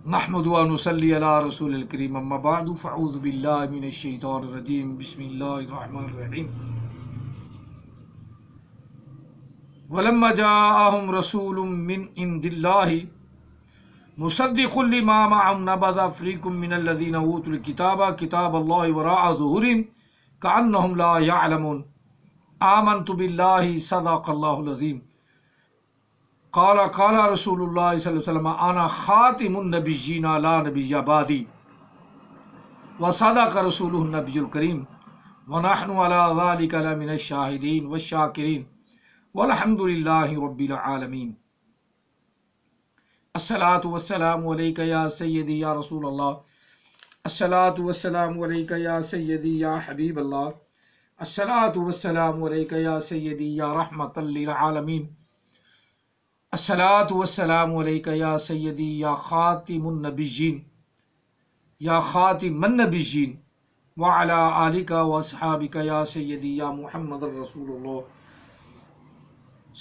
نحمد و نصلی علی رسول الکریم اما بعد فاعوذ باللہ من الشیطان الرجیم بسم اللہ الرحمن الرحیم ولما جاءهم رسول من عند اللہ مصدق لما معهم نبذ فریق من الذین اوتوا الکتاب کتاب اللہ وراء ظہورهم کأنهم لا يعلمون آمنت باللہ صدق اللہ العظیم قال رسول اللہ صلی اللہ علیہ وسلم انا خاتم النبیین لا نبی بعدی وصدق رسولہ النبی الکریم ونحن علی ذلک لمن الشاہدین والشاکرین والحمد للہ رب العالمین۔ الصلاۃ والسلام علیک یا سیدی یا رسول اللہ، الصلاۃ والسلام علیک یا سیدی یا حبیب اللہ، الصلاۃ والسلام علیک یا سیدی یا رحمۃ للعالمین، الصلاۃ والسلام علیک یا سیدی یا خاتم النبیین یا خاتم النبیین وعلی آلک واصحابک یا سیدی یا محمد رسول اللہ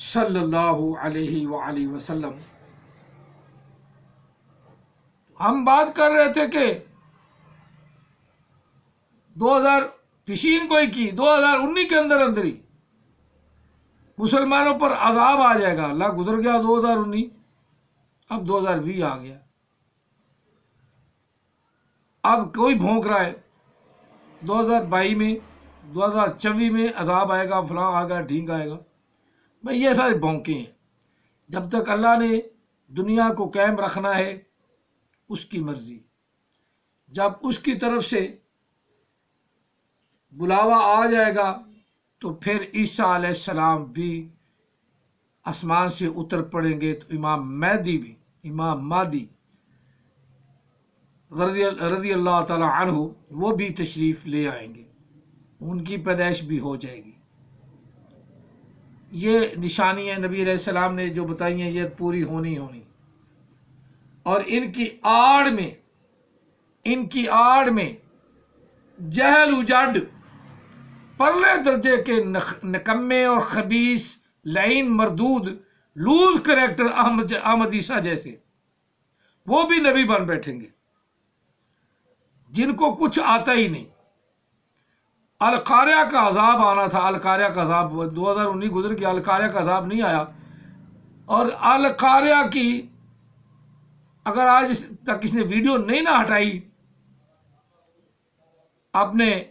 صلی اللہ علیہ وآلہ وسلم۔ ہم بات کر رہے تھے کہ 2019 کے اندر ہی مسلمانوں پر عذاب آ جائے گا۔ اللہ گزر گیا 2019، اب 2020 آ گیا، اب کوئی بھونک رہا ہے 2022 میں 2024 میں عذاب آئے گا، فلاں آئے گا، ڈھینگ آئے گا۔ بھائی یہ سارے بھونکے ہیں۔ جب تک اللہ نے دنیا کو قائم رکھنا ہے اس کی مرضی، جب اس کی طرف سے بلاوا آ جائے گا تو پھر عیسیٰ علیہ السلام بھی آسمان سے اتر پڑیں گے، تو امام مہدی رضی اللہ تعالی عنہ وہ بھی تشریف لے آئیں گے، ان کی پیدائش بھی ہو جائے گی۔ یہ نشانیاں نبی علیہ السلام نے جو بتائی ہیں یہ پوری ہونی اور ان کی آڑ میں جہل اجڈ پرلے درجے کے نکمے اور خبیث لعین مردود لوز کریکٹر احمد عیسیٰ جیسے وہ بھی نبی بن بیٹھیں گے، جن کو کچھ آتا ہی نہیں۔ القاریہ کا عذاب آنا تھا، القاریہ کا عذاب 2019 گزر گیا، القاریہ کا عذاب نہیں آیا۔ اور القاریہ کی اگر آج تک اس نے ویڈیو نہیں نہ ہٹائی، اپنے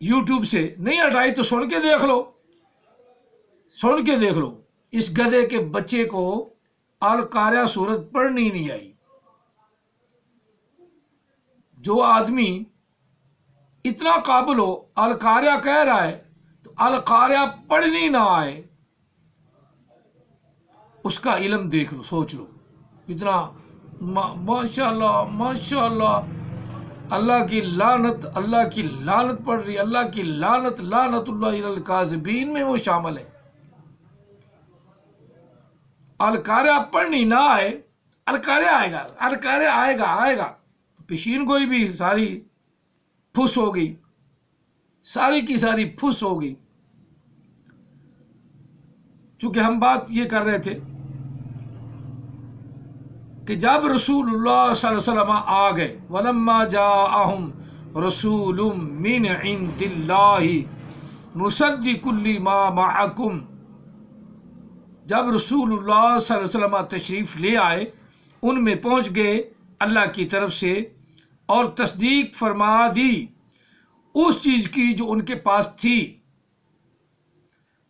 یوٹیوب سے نہیں ہٹائی، تو سن کے دیکھ لو، اس گدھے کے بچے کو القاریہ سورت پڑھنی نہیں آئی۔ جو آدمی اتنا قابل ہو، القاریہ کہہ رہا ہے تو القاریہ پڑھنی نہ آئے، اس کا علم دیکھ لو، سوچ لو اتنا ماشاءاللہ اللہ کی لعنت پڑھ رہی، اللہ کی لعنت اللہ علی الکاذبین میں وہ شامل ہے۔ القاریہ پڑھنی نہ آئے، القاریہ آئے گا، پیشین گوئی بھی ساری پھس ہو گئی، ساری کی ساری پھس ہو گئی۔ چونکہ ہم بات یہ کر رہے تھے کہ جب رسول اللہ صلی اللہ علیہ وسلم آ گئے، وَلَمَّا جَاءَهُمْ رَسُولٌ مِّنْ عِنْدِ اللَّهِ مُصَدِّقٌ لِّمَا مَعَكُمْ، جب رسول اللہ صلی اللہ علیہ وسلم تشریف لے آئے، ان میں پہنچ گئے اللہ کی طرف سے اور تصدیق فرما دی اس چیز کی جو ان کے پاس تھی،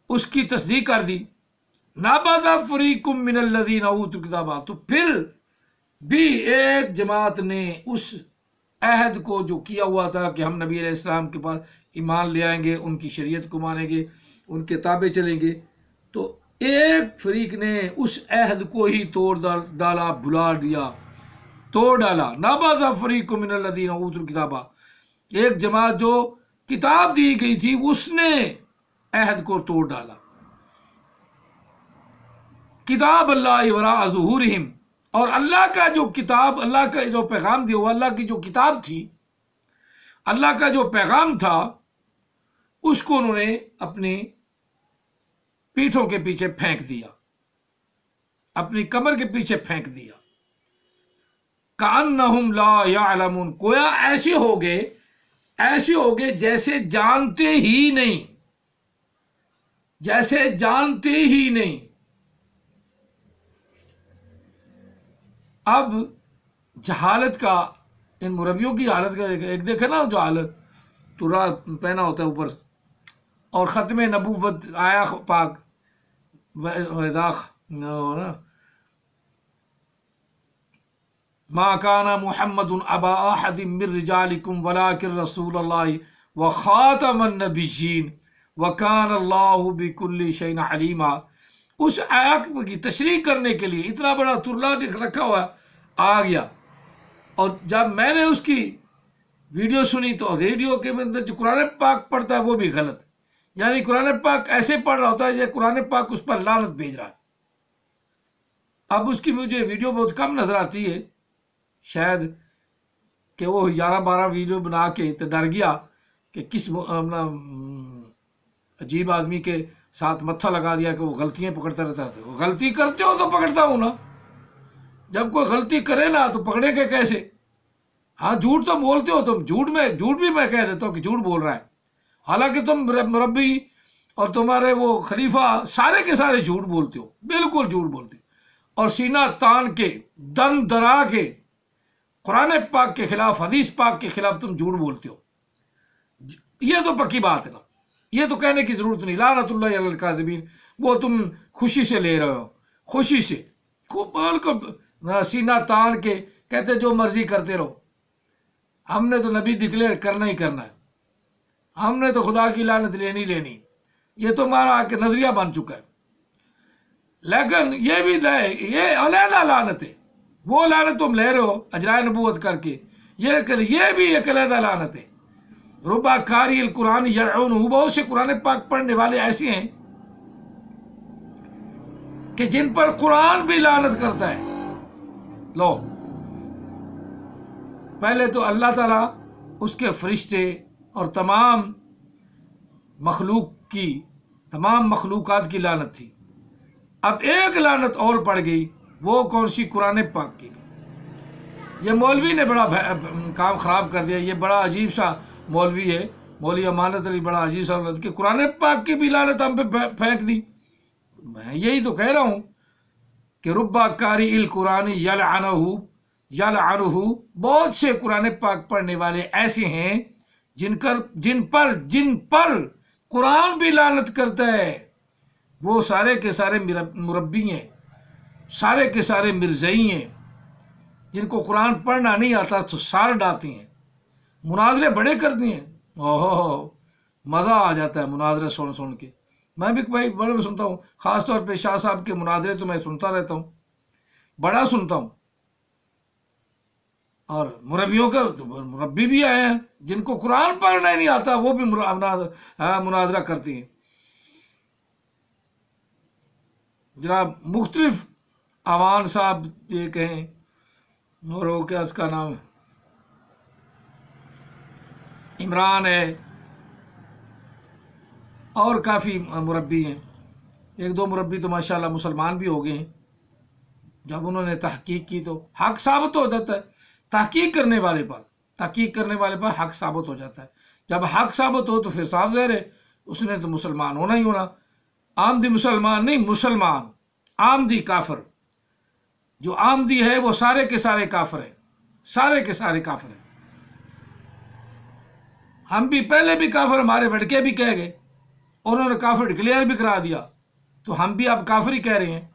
اس کی تصدیق کر دی۔ نَبَذَ فَرِيقٌ مِّنَ الَّذِينَ أُوتُوا الْكِتَابَ، تو پھر بھی ایک جماعت نے اس عہد کو جو کیا ہوا تھا کہ ہم نبی علیہ السلام کے پاس ایمان لے آئیں گے، ان کی شریعت کو مانیں گے، ان کے تابع چلیں گے، تو ایک فریق نے اس عہد کو ہی توڑ ڈالا، بھلا دیا، توڑ ڈالا۔ نَبَذَ فَرِيقٌ مِّنَ الَّذِينَ أُوتُوا الْكِتَابَ، ایک جماعت جو کتاب دی گئی تھی اس نے عہد کو توڑ ڈالا۔ کتاب اللہ وراء ظہورہم، اور اللہ کا جو کتاب، اللہ کا جو پیغام دیا ہوا، اللہ کی جو کتاب تھی، اللہ کا جو پیغام تھا، اس کو انہوں نے اپنی پیٹھوں کے پیچھے پھینک دیا، اپنی کمر کے پیچھے پھینک دیا۔ کأنہم لا یعلمون، گویا ایسے ہو گئے جیسے جانتے ہی نہیں، جیسے جانتے ہی نہیں۔ اب جہالت کا، ان مربیوں کی حالت کا ایک دیکھے نا، جو حالت تورا پہنا ہوتا ہے اوپر اور ختم نبوت آیا پاک ما کان محمد ابا احد من رجالکم ولکن رسول اللہ وخاتم النبیین وکان اللہ بکل شیء علیما۔ اس آیت کی تشریح کرنے کے لیے اتنا بڑا ترلا رکھا ہوا آ گیا، اور جب میں نے اس کی ویڈیو سنی تو ریڈیو کے اندر جو قرآن پاک پڑھتا ہے وہ بھی غلط، یعنی قرآن پاک ایسے پڑھ رہا ہوتا ہے جیسے قرآن پاک اس پر لعنت بھیج رہا ہے۔ اب اس کی مجھے ویڈیو بہت کم نظر آتی ہے، شاید کہ وہ 11-12 ویڈیو بنا کے تو ڈر گیا کہ کس عجیب آدمی کے ساتھ متھا لگا دیا کہ وہ غلطیاں پکڑتا رہتا ہے۔ وہ غلطی کرتے ہو تو پکڑتا ہوں نا، جب کوئی غلطی کرے نا تو پکڑے گے کیسے؟ ہاں جھوٹ تو بولتے ہو تم، جھوٹ بھی میں کہہ دیتا ہوں کہ جھوٹ بول رہا ہے، حالانکہ تم مربی اور تمہارے وہ خلیفہ سارے کے سارے جھوٹ بولتے ہو، بالکل جھوٹ بولتے ہو، اور سینہ تان کے دن درا کے قرآن پاک کے خلاف، حدیث پاک کے خلاف تم جھوٹ بولتے ہو۔ یہ تو پکی بات ہے نا، یہ تو کہنے کی ضرورت نہیں، لعنت اللہ علی الکاذبین، وہ تم خوشی سے لے رہے ہو، خوشی سے بالکل سینہ تان کے کہتے جو مرضی کرتے رہو، ہم نے تو نبی ڈکلیئر کرنا ہی کرنا ہے، ہم نے تو خدا کی لعنت لینی، یہ تو ہمارا نظریہ بن چکا ہے۔ لیکن یہ بھی یہ علیحدہ لعنت ہے، وہ لعنت تم لے رہے ہو اجرائے نبوت کر کے، یہ بھی ایک علیحدہ لعنت ہے۔ ربا قاری القرآن یلعنہ، بہت سے قرآن پاک پڑھنے والے ایسے ہیں کہ جن پر قرآن بھی لعنت کرتا ہے۔ لو، پہلے تو اللہ تعالیٰ، اس کے فرشتے اور تمام مخلوقات کی لعنت تھی، اب ایک لعنت اور پڑ گئی، وہ کون سی؟ قرآن پاک کی۔ یہ مولوی نے بڑا کام خراب کر دیا، یہ بڑا عجیب سا مولوی ہے، مولوی امانت علی، بڑا عجیب سا کہ قرآن پاک کی بھی لعنت ہم پہ پھینک دی۔ میں یہی تو کہہ رہا ہوں کہ ربا قاری القرآن یلعنہ، بہت سے قرآن پاک پڑھنے والے ایسے ہیں جن پر قرآن بھی لعنت کرتا ہے۔ وہ سارے کے سارے مربی ہیں، سارے کے سارے مرزئی ہیں، جن کو قرآن پڑھنا نہیں آتا تو سار ڈالتے ہیں، مناظرے بڑے کرتے ہیں، مزہ آ جاتا ہے مناظرے سن کے۔ میں بھی بھائی بڑے سنتا ہوں، خاص طور پہ شاہ صاحب کے مناظرے تو میں سنتا رہتا ہوں، بڑا سنتا ہوں۔ اور مربیوں کا مربی بھی آئے ہیں جن کو قرآن پڑھنا ہی نہیں آتا، وہ بھی مناظرہ کرتے ہیں۔ جناب مختلف عوان صاحب یہ کہیں، اور وہ کیا اس کا نام عمران ہے، اور کافی مربی ہیں، ایک دو مربی تو ماشاءاللہ مسلمان بھی ہو گئے ہیں، جب انہوں نے تحقیق کی تو حق ثابت ہو جاتا ہے۔ تحقیق کرنے والے پر حق ثابت ہو جاتا ہے، جب حق ثابت ہو تو پھر صاف ظاہر ہے اس نے تو مسلمان ہونا ہی ہونا۔ آمدی مسلمان نہیں، مسلمان، آمدی کافر، جو آمدی ہے وہ سارے کے سارے کافر ہیں، سارے کے سارے کافر ہیں۔ ہم بھی پہلے بھی کافر، ہمارے بڑکے بھی کہہ گئے، انہوں نے کافر ڈکلیئر بھی کرا دیا، تو ہم بھی اب کافر ہی کہہ رہے ہیں۔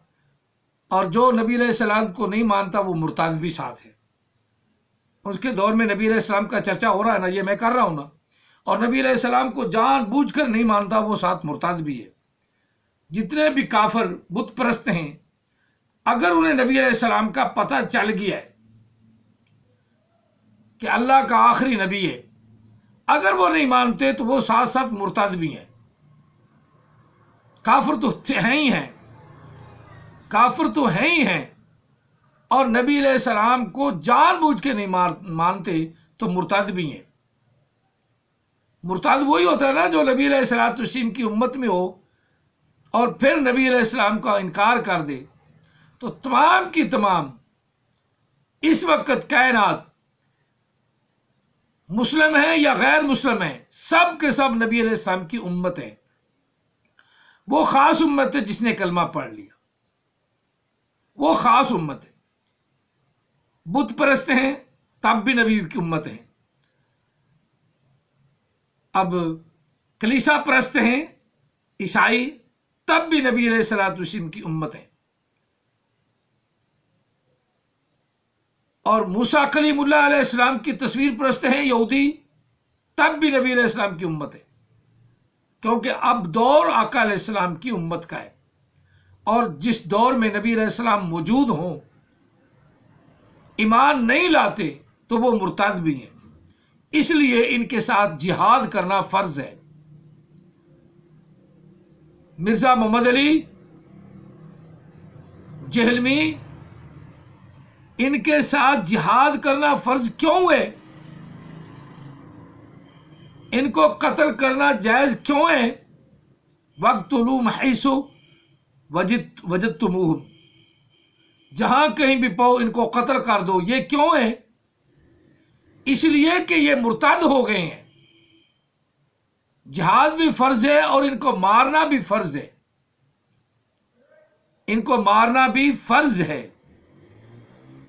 اور جو نبی علیہ السلام کو نہیں مانتا وہ مرتد بھی ساتھ ہے۔ اس کے دور میں نبی علیہ السلام کا چرچا ہو رہا ہے نا، یہ میں کر رہا ہوں نا، اور نبی علیہ السلام کو جان بوجھ کر نہیں مانتا وہ ساتھ مرتد بھی ہے۔ جتنے بھی کافر بت پرست ہیں، اگر انہیں نبی علیہ السلام کا پتہ چل گیا ہے کہ اللہ کا آخری نبی ہے، اگر وہ نہیں مانتے تو وہ ساتھ ساتھ مرتد بھی ہیں۔ کافر تو ہیں ہی ہیں، کافر تو ہیں ہی ہیں، اور نبی علیہ السلام کو جان بوجھ کے نہیں مانتے تو مرتد بھی ہیں۔ مرتد وہی ہوتا ہے نا جو نبی علیہ السلام کی امت میں ہو اور پھر نبی علیہ السلام کا انکار کر دے، تو تمام کی تمام اس وقت کائنات مسلم ہیں یا غیر مسلم ہیں، سب کے سب نبی علیہ السلام کی امت ہے۔ وہ خاص امت ہے جس نے کلمہ پڑھ لیا، وہ خاص امت ہے۔ بت پرست ہیں تب بھی نبی کی امت ہیں، اب کلیسا پرست ہیں عیسائی تب بھی نبی علیہ الصلوۃ والسلام کی امت ہیں، اور موسیٰ کلیم اللہ علیہ السلام کی تصویر پرست ہیں یہودی تب بھی نبی علیہ السلام کی امت ہے، کیونکہ اب دور آقا علیہ السلام کی امت کا ہے، اور جس دور میں نبی علیہ السلام موجود ہوں ایمان نہیں لاتے تو وہ مرتد بھی ہیں، اس لیے ان کے ساتھ جہاد کرنا فرض ہے۔ مرزا محمد علی جہلمی، ان کے ساتھ جہاد کرنا فرض کیوں ہے؟ ان کو قتل کرنا جائز کیوں ہے؟ وَاقْتُلُوهُمْ حَيْثُ وَجَدتُّمُوهُمْ، جہاں کہیں بھی پاؤ ان کو قتل کر دو۔ یہ کیوں ہے؟ اس لیے کہ یہ مرتد ہو گئے ہیں۔ جہاد بھی فرض ہے اور ان کو مارنا بھی فرض ہے، ان کو مارنا بھی فرض ہے،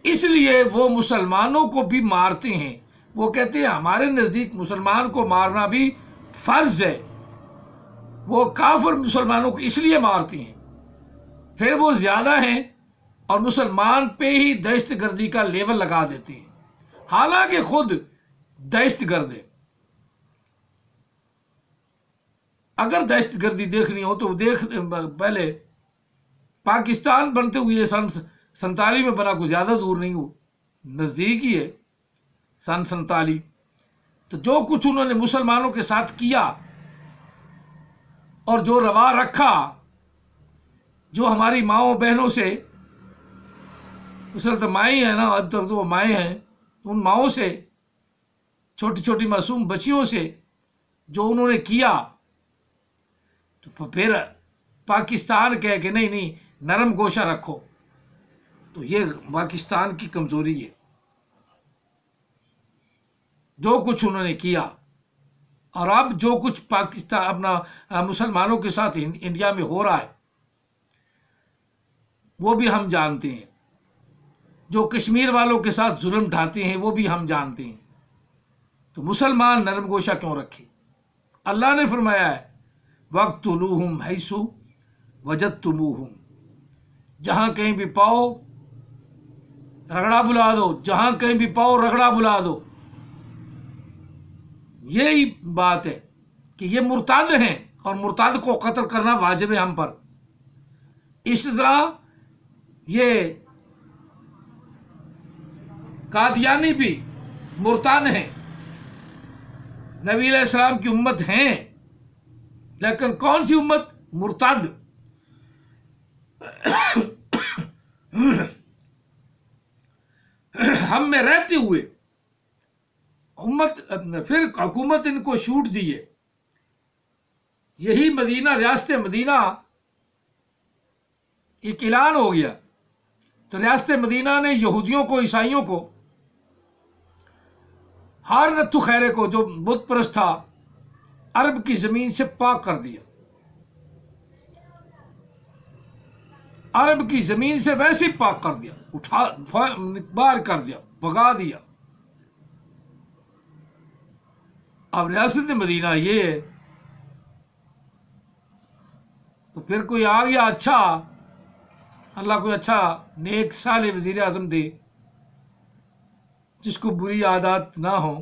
اس لیے وہ مسلمانوں کو بھی مارتے ہیں۔ وہ کہتے ہیں ہمارے نزدیک مسلمان کو مارنا بھی فرض ہے، وہ کافر مسلمانوں کو اس لیے مارتے ہیں، پھر وہ زیادہ ہیں اور مسلمان پہ ہی دہشت گردی کا لیول لگا دیتے ہیں، حالانکہ خود دہشت گرد ہے۔ اگر دہشت گردی دیکھنی ہو تو پہلے پاکستان بنتے ہوئے سن 47 میں بنا، کوئی زیادہ دور نہیں ہو، نزدیک ہی ہے سن 47۔ تو جو کچھ انہوں نے مسلمانوں کے ساتھ کیا اور جو روا رکھا، جو ہماری ماؤں بہنوں سے، اصل تو مائیں ہیں نا، اب تک تو وہ مائیں ہیں، ان ماؤں سے، چھوٹی چھوٹی معصوم بچیوں سے جو انہوں نے کیا، تو پھر پاکستان کہے کہ نہیں نرم گوشہ رکھو، تو یہ پاکستان کی کمزوری ہے۔ جو کچھ انہوں نے کیا، اور اب جو کچھ پاکستان اپنا مسلمانوں کے ساتھ انڈیا میں ہو رہا ہے وہ بھی ہم جانتے ہیں، جو کشمیر والوں کے ساتھ ظلم ڈھاتے ہیں وہ بھی ہم جانتے ہیں، تو مسلمان نرم گوشہ کیوں رکھے؟ اللہ نے فرمایا ہے وَاقْتُلُوهُمْ حَيْثُ وَجَدتُّمُوهُمْ، جہاں کہیں بھی پاؤ رگڑا بلا دو، جہاں کہیں بھی پاؤ رگڑا بلا دو۔ یہی بات ہے کہ یہ مرتد ہیں اور مرتد کو قتل کرنا واجب ہے ہم پر۔ اس طرح یہ قادیانی بھی مرتد ہیں، نبی علیہ السلام کی امت ہیں، لیکن کون سی امت؟ مرتد۔ ہم میں رہتے ہوئے امت، پھر حکومت ان کو چھوٹ دی ہے۔ یہی مدینہ، ریاست مدینہ ایک اعلان ہو گیا، تو ریاست مدینہ نے یہودیوں کو، عیسائیوں کو، ہر نتھو خیرے کو جو بت پرست تھا عرب کی زمین سے پاک کر دیا، عرب کی زمین سے ویسے ہی پاک کر دیا، اٹھا باہر کر دیا، بھگا دیا۔ اب ریاست مدینہ یہ ہے، تو پھر کوئی آ گیا اچھا، اللہ کوئی اچھا نیک صالح وزیر اعظم دے جس کو بری عادات نہ ہوں۔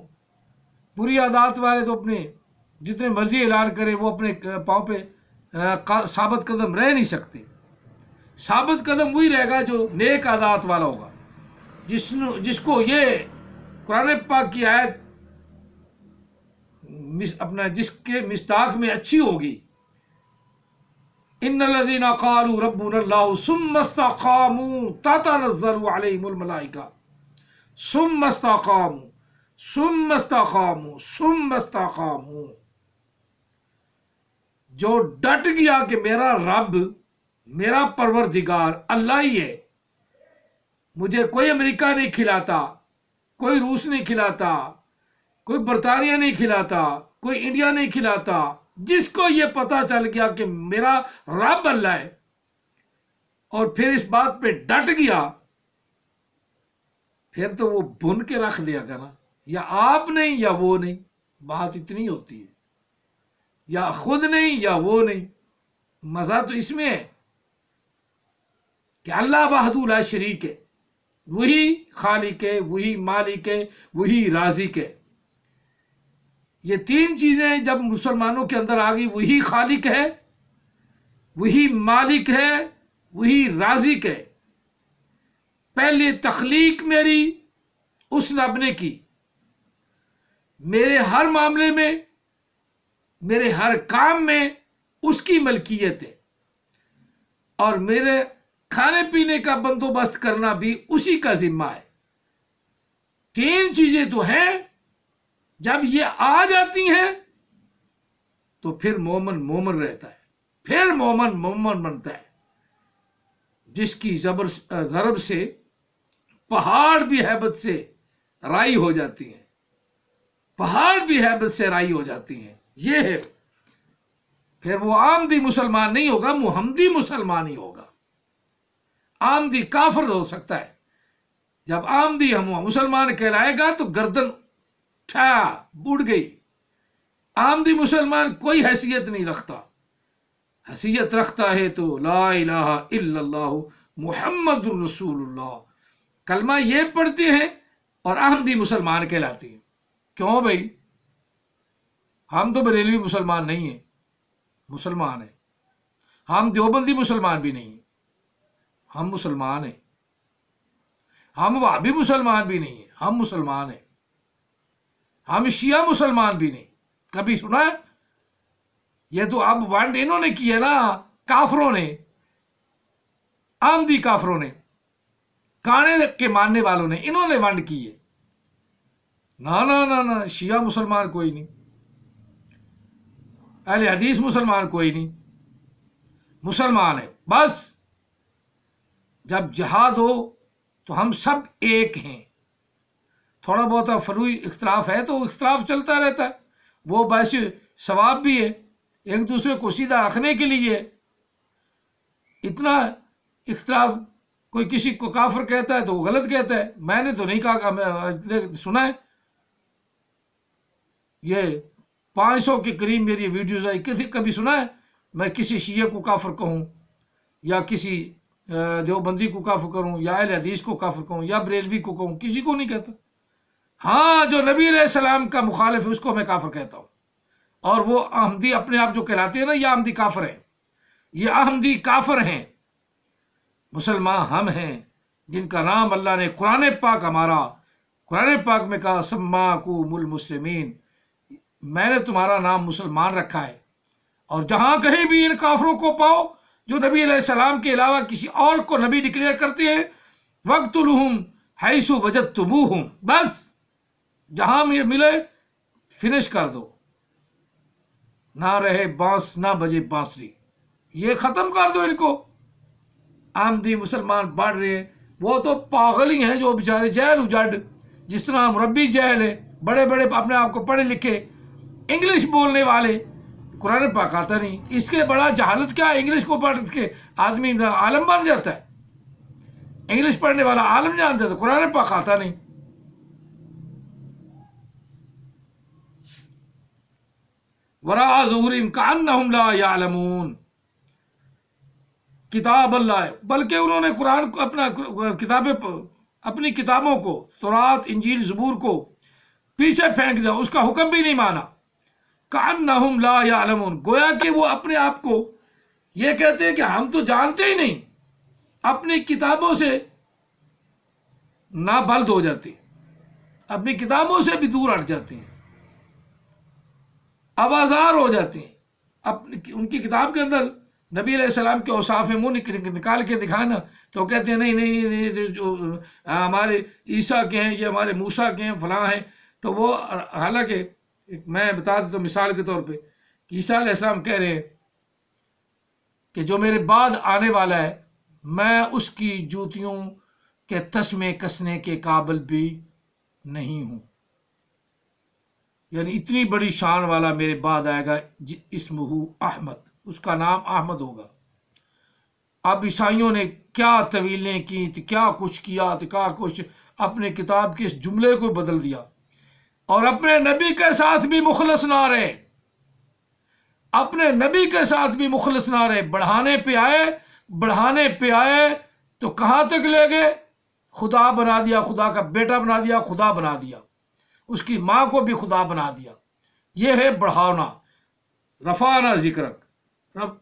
بری عادات والے تو اپنے جتنے مرضی اعلان کرے، وہ اپنے پاؤں پہ ثابت قدم رہ نہیں سکتے۔ ثابت قدم وہی رہے گا جو نیک عادات والا ہوگا، جس کو یہ قرآن پاک کی آیت جس کے مصداق میں اچھی ہوگی، ان الذین قالوا ربنا اللہ ثم استقاموا تتنزل علیہم الملائکہ ثم استقاموا ثم استقاموا ثم استقاموا، جو ڈٹ گیا کہ میرا رب، میرا پروردگار اللہ ہی ہے، مجھے کوئی امریکہ نہیں کھلاتا، کوئی روس نہیں کھلاتا، کوئی برطانیہ نہیں کھلاتا، کوئی انڈیا نہیں کھلاتا۔ جس کو یہ پتا چل گیا کہ میرا رب اللہ ہے اور پھر اس بات پہ ڈٹ گیا، پھر تو وہ بن کے رکھ دیا گا نا، یا آپ نہیں یا وہ نہیں، بات اتنی ہوتی ہے، یا خود نہیں یا وہ نہیں۔ مزہ تو اس میں ہے کہ اللہ وحدہ لا شریک ہے، وہی خالق ہے، وہی مالک ہے، وہی رازق ہے۔ یہ تین چیزیں جب مسلمانوں کے اندر آ گئی، وہی خالق ہے، وہی مالک ہے، وہی رازق ہے۔ پہلے تخلیق میری اس رب نے کی، میرے ہر معاملے میں، میرے ہر کام میں اس کی ملکیت ہے، اور میرے کھانے پینے کا بندوبست کرنا بھی اسی کا ذمہ ہے۔ تین چیزیں تو ہیں، جب یہ آ جاتی ہیں تو پھر مومن مومن رہتا ہے، پھر مومن مومن بنتا ہے، جس کی ضرب سے پہاڑ بھی ہیبت سے رائی ہو جاتی ہیں، پہاڑ بھی ہیبت سے رائی ہو جاتی ہیں۔ یہ ہے، پھر وہ عامدی مسلمان نہیں ہوگا، محمدی مسلمان ہی ہوگا۔ عامدی کافر ہو سکتا ہے، جب عامدی ہم مسلمان کہلائے گا تو گردن بڑھ گئی۔ عامدی مسلمان کوئی حیثیت نہیں رکھتا، حیثیت رکھتا ہے تو لا الہ الا اللہ محمد الرسول اللہ، کلمہ یہ پڑھتے ہیں اور عامدی مسلمان کہلاتے ہیں۔ کیوں بھائی؟ ہم تو بریلوی مسلمان نہیں ہیں، مسلمان ہیں۔ ہم دیوبندی مسلمان بھی نہیں ہیں، ہم مسلمان ہیں۔ ہم وہابی مسلمان بھی نہیں ہیں، ہم مسلمان ہیں۔ ہم شیعہ مسلمان بھی نہیں، کبھی سنا ہے؟ یہ تو اب ونڈ انہوں نے کی ہے نا، کافروں نے، عامدی کافروں نے، کانے کے ماننے والوں نے، انہوں نے ونڈ کی ہے۔ نا نا نا نا، شیعہ مسلمان کوئی نہیں، اہل حدیث مسلمان کوئی نہیں، مسلمان ہے بس۔ جب جہاد ہو تو ہم سب ایک ہیں، تھوڑا بہت فروعی اختلاف ہے تو اختلاف چلتا رہتا ہے، وہ باعث ثواب بھی ہے، ایک دوسرے کو سیدھا رکھنے کے لیے۔ اتنا اختلاف، کوئی کسی کو کافر کہتا ہے تو وہ غلط کہتا ہے، میں نے تو نہیں کہا، سنا ہے یہ 500 کے قریب میری ویڈیوز آئی، کبھی سنا ہے میں کسی شیعہ کو کافر کہوں، یا کسی دیوبندی کو کافر کروں، یا اہل حدیث کو کافر کہوں، یا بریلوی کو کہوں؟ کسی کو نہیں کہتا۔ ہاں، جو نبی علیہ السلام کا مخالف ہے اس کو میں کافر کہتا ہوں، اور وہ احمدی اپنے آپ جو کہلاتے ہیں نا، یہ احمدی کافر ہیں، یہ احمدی کافر ہیں۔ مسلمان ہم ہیں جن کا نام اللہ نے قرآن پاک، ہمارا قرآن پاک میں کہا سماکم المسلمین، میں نے تمہارا نام مسلمان رکھا ہے۔ اور جہاں کہیں بھی ان کافروں کو پاؤ جو نبی علیہ السلام کے علاوہ کسی اور کو نبی ڈکلیئر کرتے ہیں، وَاقْتُلُوهُمْ حَيْثُ وَجَدْتُمُوهُمْ، بس جہاں ملے فنش کر دو، نہ رہے بانس نہ بجے بانسری، یہ ختم کر دو ان کو۔ عامدی مسلمان بڑھ رہے ہیں، وہ تو پاگل ہی ہیں جو بیچارے جہل اجڑ، جس طرح مربی جہل ہے، بڑے بڑے اپنے آپ کو پڑھے لکھے انگلش بولنے والے، قرآن پاک آتا نہیں، اس کے بڑا جہالت کیا ہے؟ انگلش کو پڑھ کے آدمی عالم بن جاتا ہے، انگلش پڑھنے والا عالم جان جاتا ہے، قرآن پاک آتا نہیں۔ وراء ظہورہم کأنہم لا یعلمون، کتاب اللہ ہے، بلکہ انہوں نے قرآن کو، اپنی کتابوں کو، تورات انجیل زبور کو پیچھے پھینک دیا، اس کا حکم بھی نہیں مانا۔ کأنہم لا یعلمون، گویا کہ وہ اپنے آپ کو یہ کہتے ہیں کہ ہم تو جانتے ہی نہیں، اپنی کتابوں سے نابلد ہو جاتے ہیں، اپنی کتابوں سے بھی دور ہٹ جاتے ہیں، آوازار ہو جاتے ہیں۔ ان کی کتاب کے اندر نبی علیہ السلام کے اوصاف منہ نکال کے دکھانا تو کہتے ہیں نہیں، جو ہمارے عیسیٰ کے ہیں، یہ ہمارے موسیٰ کے ہیں، فلاں ہیں۔ تو وہ حالانکہ میں بتا دیتا ہوں مثال کے طور پہ کہ عیسیٰ علیہ السلام کہہ رہے ہیں کہ جو میرے بعد آنے والا ہے، میں اس کی جوتیوں کہ تسمے کسنے کے قابل بھی نہیں ہوں. یعنی اتنی بڑی شان والا میرے بعد آئے گا اسمہ احمد، اس کا نام احمد ہوگا. اب عیسائیوں نے کیا طویلیں کی، کیا کچھ کیا، کیا کچھ اپنے کتاب کے اس جملے کو بدل دیا، اور اپنے نبی کے ساتھ بھی مخلص نہ رہے، اپنے نبی کے ساتھ بھی مخلص نہ رہے. بڑھانے پہ آئے تو کہاں تک لے گئے؟ خدا بنا دیا، خدا کا بیٹا بنا دیا، خدا بنا دیا، اس کی ماں کو بھی خدا بنا دیا. یہ ہے بڑھانا. رفعنا ذکرک،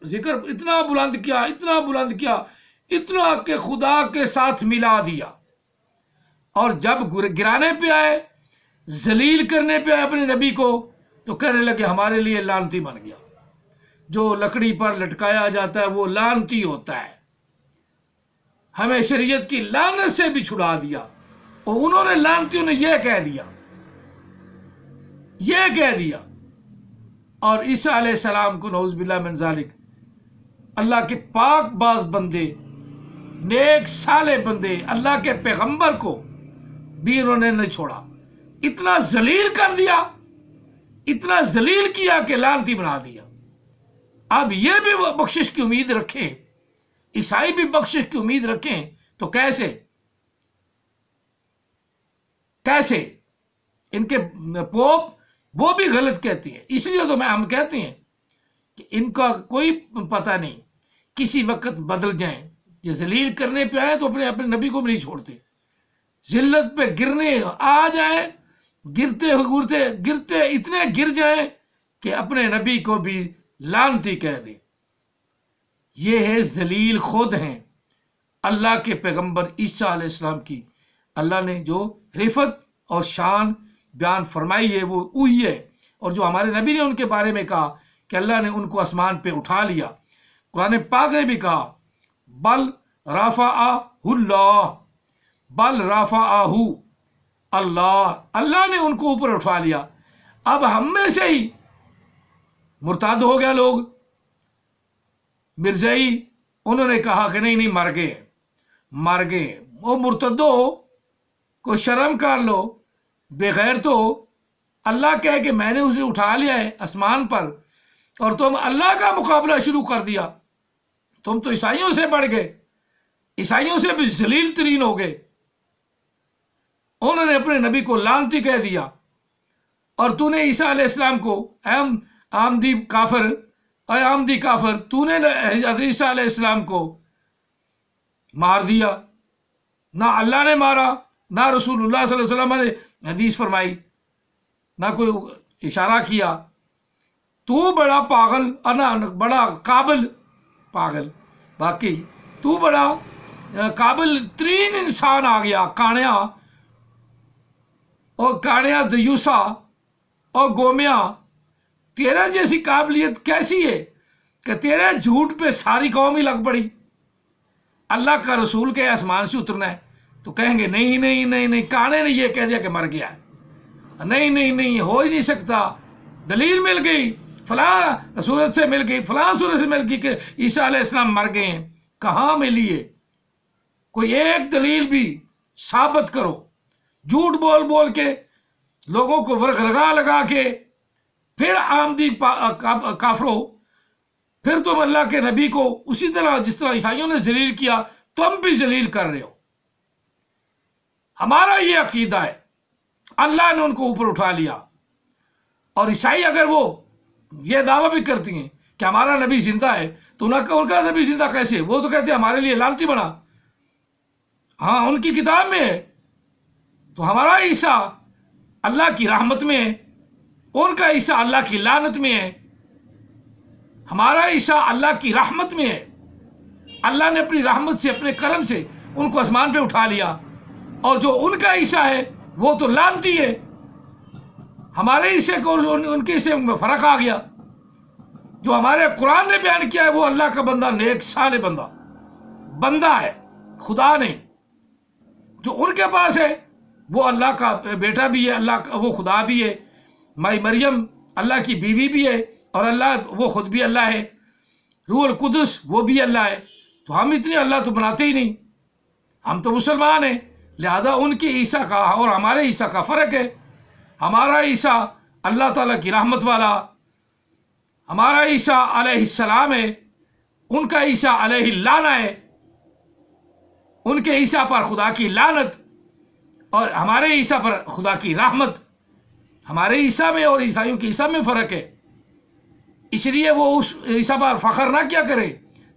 ذکر اتنا بلند کیا، اتنا بلند کیا، اتنا کہ خدا کے ساتھ ملا دیا. اور جب گرانے پہ آئے، ذلیل کرنے پہ آئے اپنے نبی کو، تو کہنے لگے ہمارے لیے لعنتی بن گیا. جو لکڑی پر لٹکایا جاتا ہے وہ لعنتی ہوتا ہے، ہمیں شریعت کی لعنت سے بھی چھڑا دیا. اور انہوں نے لعنتیوں نے یہ کہہ دیا. اور عیسیٰ علیہ السلام کو نعوذ باللہ من ذالک، اللہ کے پاک باز بندے، نیک صالح بندے، اللہ کے پیغمبر کو بھی انہوں نے نہیں چھوڑا. اتنا ذلیل کر دیا، اتنا ذلیل کیا کہ لعنتی بنا دیا. اب یہ بھی بخشش کی امید رکھیں، عیسائی بھی بخشش کی امید رکھیں، تو کیسے؟ ان کے پوپ وہ بھی غلط کہتی ہیں. اس لیے تو ہم کہتے ہیں کہ ان کا کوئی پتہ نہیں، کسی وقت بدل جائیں. جو ذلیل کرنے پہ آئے تو اپنے نبی کو بھی نہیں چھوڑتے. ذلت پہ گرنے آ جائیں، گرتے اتنے گر جائیں کہ اپنے نبی کو بھی لعنتی کہہ دیں. یہ ہے ذلیل خود ہیں. اللہ کے پیغمبر عیسیٰ علیہ السلام کی اللہ نے جو رفعت اور شان بیان فرمائی ہے وہ وہی ہے. اور جو ہمارے نبی نے ان کے بارے میں کہا کہ اللہ نے ان کو آسمان پہ اٹھا لیا، قرآن پاک نے بھی کہا بل رفعہ اللہ، بل رفعہ اللہ نے ان کو اوپر اٹھا لیا. اب ہم میں سے ہی مرتد ہو گیا لوگ، مرزائی، انہوں نے کہا کہ نہیں مر گئے. وہ مرتدو کو شرم کر لو، بغیر تو اللہ کہے کہ میں نے اسے اٹھا لیا ہے آسمان پر، اور تم اللہ کا مقابلہ شروع کر دیا. تم تو عیسائیوں سے بڑھ گئے، عیسائیوں سے بھی ذلیل ترین ہو گئے. انہوں نے اپنے نبی کو لعنتی کہہ دیا، اور تو نے عیسیٰ علیہ السلام کو آمدی کافر، تو نے حضرت عیسیٰ علیہ السلام کو مار دیا. نہ اللہ نے مارا، نہ رسول اللہ صلی اللہ علیہ وسلم نے حدیث فرمائی، نہ کوئی اشارہ کیا. تو بڑا پاگل، بڑا قابل پاگل، باقی تو بڑا قابل ترین انسان آ گیا. کانیا دیوسا اور گومیا، تیرا جیسی قابلیت کیسی ہے کہ تیرے جھوٹ پہ ساری قوم ہی لگ پڑی. اللہ کا رسول کے آسمان سے اترنا ہے تو کہیں گے نہیں، کانے نے یہ کہہ دیا کہ مر گیا ہے. نہیں، ہو ہی نہیں سکتا. دلیل مل گئی، فلاں صورت سے مل گئی، فلاں صورت سے مل گئی کہ عیسیٰ علیہ السلام مر گئے ہیں. کہاں ملی ہے؟ کوئی ایک دلیل بھی ثابت کرو. جھوٹ بول کے لوگوں کو ورق لگا کے پھر آمدی کافروں، پھر تم اللہ کے نبی کو اسی طرح جس طرح عیسائیوں نے ذلیل کیا تم بھی ذلیل کر رہے ہو. ہمارا یہ عقیدہ ہے، اللہ نے ان کو اوپر اٹھا لیا. اور عیسائی اگر وہ یہ دعویٰ بھی کرتی ہیں کہ ہمارا نبی زندہ ہے، تو ان کا نبی زندہ کیسے؟ وہ تو کہتے ہیں ہمارے لیے لعنتی بنا. ہاں، ان کی کتاب میں ہے. تو ہمارا عیسیٰ اللہ کی رحمت میں ہے، ان کا عیسیٰ اللہ کی لعنت میں ہے. ہمارا عیسیٰ اللہ کی رحمت میں ہے. اللہ نے اپنی رحمت سے، اپنے کرم سے ان کو آسمان پہ اٹھا لیا. اور جو ان کا عیسیٰ ہے وہ تو لعنتی ہے. ہمارے عیسیٰ کو اور ان کے عیسیٰ میں فرق آ گیا. جو ہمارے قرآن نے بیان کیا ہے وہ اللہ کا بندہ، نیک صالح بندہ ہے، خدا نہیں. جو ان کے پاس ہے وہ اللہ کا بیٹا بھی ہے، وہ خدا بھی ہے. مائی مریم اللہ کی بیوی بھی ہے، اور وہ خود بھی اللہ ہے. روح القدس وہ بھی اللہ ہے. تو ہم اتنے اللہ تو بناتے ہی نہیں. ہم تو مسلمان ہیں، لہذا ان کے عیسیٰ کا اور ہمارے عیسیٰ کا فرق ہے۔ ہمارا عیسیٰ اللہ تعالیٰ کی رحمت والا، ہمارا عیسیٰ علیہ السلام ہے، ان کا عیسیٰ علیہ اللعنہ ہے، ان کے عیسیٰ پر خدا کی لعنت اور ہمارے عیسیٰ پر خدا کی رحمت۔ ہمارے عیسیٰ میں اور عیسائیوں کے عیسیٰ میں فرق ہے، اس لیے وہ اس عیسیٰ پر فخر نہ کیا کرے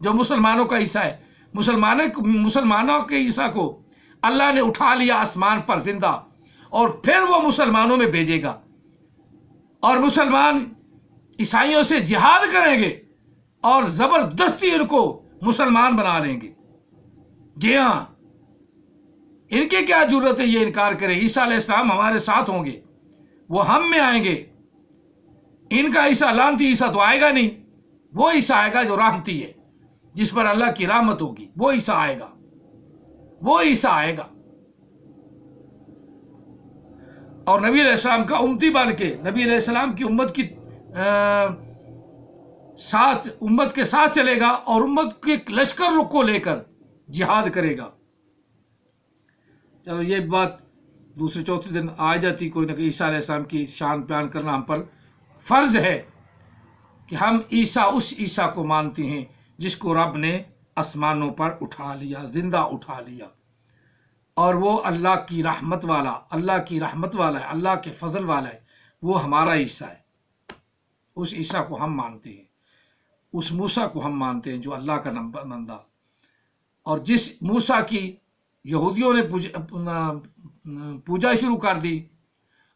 جو مسلمانوں کا عیسیٰ ہے۔ مسلمانوں کے عیسیٰ کو اللہ نے اٹھا لیا آسمان پر زندہ، اور پھر وہ مسلمانوں میں بھیجے گا، اور مسلمان عیسائیوں سے جہاد کریں گے اور زبردستی ان کو مسلمان بنا لیں گے۔ جی ہاں، ان کی کیا ضرورت ہے یہ انکار کرے؟ عیسیٰ علیہ السلام ہمارے ساتھ ہوں گے، وہ ہم میں آئیں گے۔ ان کا عیسیٰ لعنتی عیسیٰ تو آئے گا نہیں، وہ عیسیٰ آئے گا جو رحمتی ہے، جس پر اللہ کی رحمت ہوگی، وہ عیسیٰ آئے گا، وہ عیسیٰ آئے گا۔ اور نبی علیہ السلام کا امتی بن کے نبی علیہ السلام کی امت کے ساتھ چلے گا، اور امت کے لشکر کو لے کر جہاد کرے گا۔ چلو یہ بات دوسرے چوتھے دن آ جاتی، کوئی نہ کہ عیسیٰ علیہ السلام کی شان بیان کرنا ہم پر فرض ہے کہ ہم اس عیسیٰ کو مانتے ہیں جس کو رب نے آسمانوں پر اٹھا لیا، زندہ اٹھا لیا، اور وہ اللہ کی رحمت والا ہے، اللہ کے فضل والا ہے، وہ ہمارا عیسیٰ ہے۔ اس عیسیٰ کو ہم مانتے ہیں، اس موسیٰ کو ہم مانتے ہیں جو اللہ کا بندہ، اور جس موسیٰ کی یہودیوں نے پوجا شروع کر دی،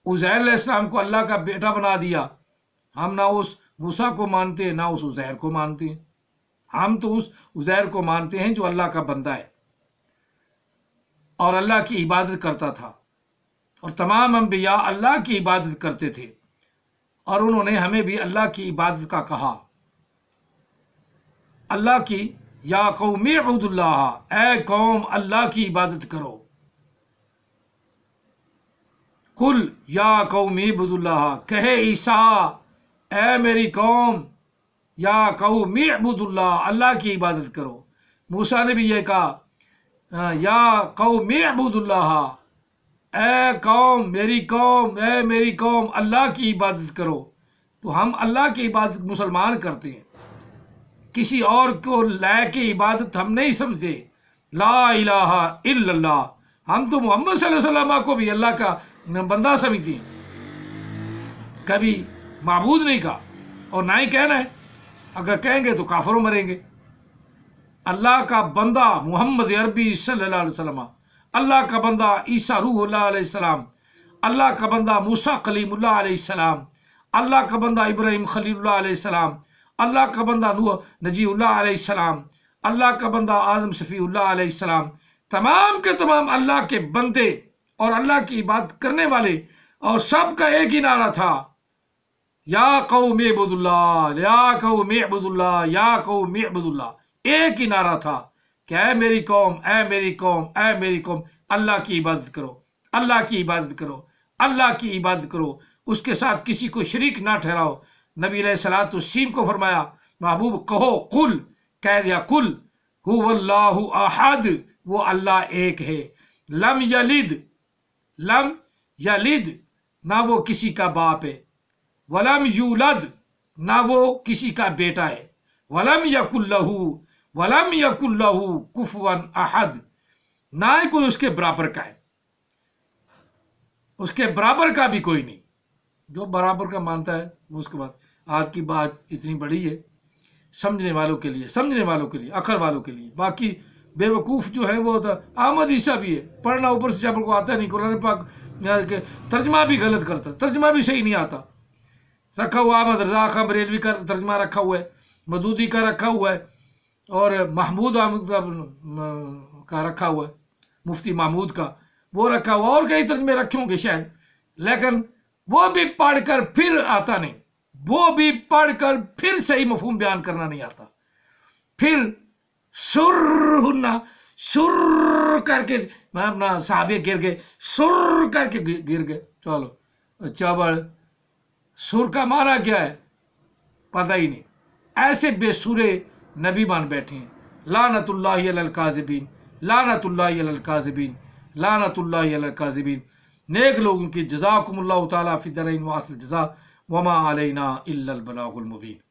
عزیر علیہ السلام کو اللہ کا بیٹا بنا دیا، ہم نہ اس موسیٰ کو مانتے ہیں نہ اس عزیر کو مانتے ہیں۔ ہم تو اس عزیر کو مانتے ہیں جو اللہ کا بندہ ہے اور اللہ کی عبادت کرتا تھا، اور تمام انبیاء اللہ کی عبادت کرتے تھے، اور انہوں نے ہمیں بھی اللہ کی عبادت کا کہا۔ اللہ کی یا قوم اعبدوا اللہ، اے قوم اللہ کی عبادت کرو۔ قل یا قوم اعبدوا اللہ، کہے عیسیٰ اے میری قوم، یا قوم اعبدوا اللہ، اللہ کی عبادت کرو۔ موسیٰ نے بھی یہ کہا یا قوم اعبدوا اللہ، اے قوم میری قوم اللہ کی عبادت کرو۔ تو ہم اللہ کی عبادت مسلمان کرتے ہیں، کسی اور کو لے کے عبادت ہم نہیں سمجھے۔ لا الہ الا اللہ، ہم تو محمد صلی اللہ علیہ وسلم کو بھی اللہ کا بندہ سمجھتے ہیں، کبھی معبود نہیں کہا، اور نہ ہی کہنا ہے، اگر کہیں گے تو کافروں مریں گے۔ اللہ کا بندہ محمد عربی صلی اللہ علیہ وسلم، اللہ کا بندہ عیسیٰ روح اللہ علیہ السلام، اللہ کا بندہ موسیٰ کلیم اللہ علیہ السلام، اللہ کا بندہ ابراہیم خلیل اللہ علیہ السلام، اللہ کا بندہ نوح نجی اللہ علیہ السلام، اللہ کا بندہ آدم صفی اللہ علیہ السلام، تمام کے تمام اللہ کے بندے اور اللہ کی عبادت کرنے والے، اور سب کا ایک ہی نعرہ تھا، یا قوم اعبدوا اللہ، یا قوم اعبدوا اللہ، یا قوم اعبدوا اللہ۔ ایک ہی نعرہ تھا کہ اے میری قوم، اے میری قوم، اے میری قوم، اللہ کی عبادت کرو، اللہ کی عبادت کرو، اللہ کی عبادت کرو، اس کے ساتھ کسی کو شریک نہ ٹھہراؤ۔ نبی علیہ الصلوۃ والسلام کو فرمایا محبوب کہو، قل، کہہ دیا قل هو اللہ احد، وہ اللہ ایک ہے، لم یلد، نہ وہ کسی کا باپ ہے، ولم یولد، نہ وہ کسی کا بیٹا ہے، ولم یکن لہ کفوا احد، نہ ہی کوئی اس کے برابر کا ہے، اس کے برابر کا بھی کوئی نہیں۔ جو برابر کا مانتا ہے وہ اس کے بعد، آج کی بات اتنی بڑی ہے سمجھنے والوں کے لیے، عقل والوں کے لیے، باقی بے وقوف جو ہے وہ احمد عیسیٰ بھی ہے، پڑھنا اوپر سے جب کو آتا نہیں، قرآن پاک ترجمہ بھی غلط کرتا، ترجمہ بھی صحیح نہیں آتا، رکھا ہوا احمد رضا خان بریلوی کا ترجمہ رکھا ہوا ہے، مدودی کا رکھا ہوا ہے، اور محمود احمد کا رکھا ہوا ہے، مفتی محمود کا وہ رکھا ہوا، اور کئی ترجمے رکھے ہوں گے شاید، لیکن وہ بھی پڑھ کر پھر آتا نہیں، وہ بھی پڑھ کر پھر صحیح مفہوم بیان کرنا نہیں آتا، پھر سر کر کے اپنا صحابے گر گئے، سر کر کے گر گئے، چلو چابڑ، سر کا معنی کیا ہے پتہ ہی نہیں، ایسے بے سورے نبی بن بیٹھے ہیں، لعنت اللہ علی الکاذبین، لعنت اللہ علی الکاذبین، لعنت اللہ علی الکاذبین۔ نیک لوگوں کی جزاکم اللہ تعالیٰ فی الدارین واصل جزا، وما علینا الا البلاغ المبین۔